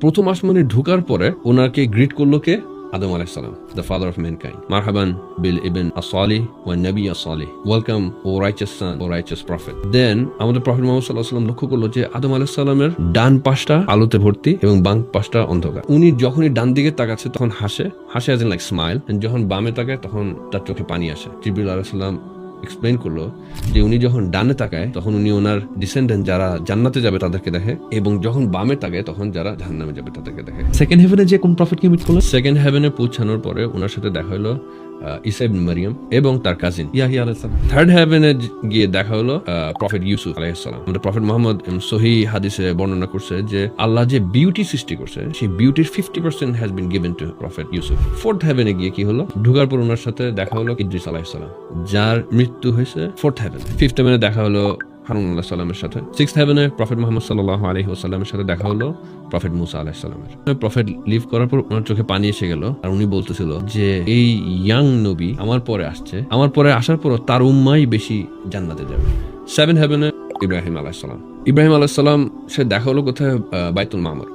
প্রথম আসমানে ঢোকার পরে ওনাকে গ্রিট করলো কে? আদম আলাইহিস সালাম, the father of mankind. Marhaban bil ibn as-salih wa nabiy as-salih. Welcome, O righteous son, O righteous prophet. Then আমাদের প্রফেট মুহাম্মদ সাল্লাল্লাহু আলাইহি ওয়াসাল্লাম লক্ষ্য করলো যে আদম আলাইহিস সালামের ডান পাশটা আলোতে ভর্তি এবং বাম পাশটা অন্ধকার। উনি যখনই ডান দিকে তাকাচ্ছে তখন হাসে as in like smile, and যখন বামে তাকায় তখন তার চোখে পানি আসে। জিবরিল আলাইহিস সালাম এক্সপ্লেইন করলো যে উনি যখন ডানে তাকায় তখন উনি ওনার ডিসেন্ডেন্ট যারা জান্নাতে যাবে তাদেরকে দেখে, এবং যখন বামে তাকায় তখন যারা জাহান্নামে যাবে তাদেরকে দেখে। সেকেন্ড হেভেনে যে কোন প্রফেটকে মিট করলো? সেকেন্ড হেভেনে পৌঁছানোর পরে ওনার সাথে দেখা হলো ঈসা ইবনে মারিয়াম এবং তার কাজিন ইয়াহিয়া আলাইহিস সালাম। থার্ড হেভেনে গিয়ে দেখা হলো প্রফেট ইউসুফ আলাইহিস সালাম। আমাদের প্রফেট মুহাম্মদ সহিহ হাদিসে বর্ণনা করছে যে আল্লাহ যে বিউটি সৃষ্টি করছে সেই বিউটির 50% has been given to prophet Yusuf. Fourth হেভেনে গিয়ে কি হলো? ঢোকার পর ওনার সাথে দেখা হলো ইদ্রিস আলাইহিস সালাম, যার মৃত্যু হয়েছে ফোর্থ হেভেনে। ফিফথ হেভেনে দেখা হলো হারুন আলাইহিস সালামের সাথে। সিক্সথ হেভেনে প্রফেট মুহাম্মদ সাল্লাল্লাহু আলাইহি ওয়াসাল্লামের সাথে দেখা হলো প্রফেট মুসা আলাইহিস সালামের। প্রফেট লিভ করার পর ওনার চোখে পানি এসে গেল, আর উনি বলতেছিল যে এই ইয়াং নবী আমার পরে আসছে, আমার পরে আসার পর তার উম্মাই বেশি জান্নাতে যাবে। সেভেন হেভেনে ইব্রাহিম আলাইহিস সালাম। ইব্রাহিম আলাইহিস সালাম সে দেখা হলো কোথায়? বাইতুল মামুর।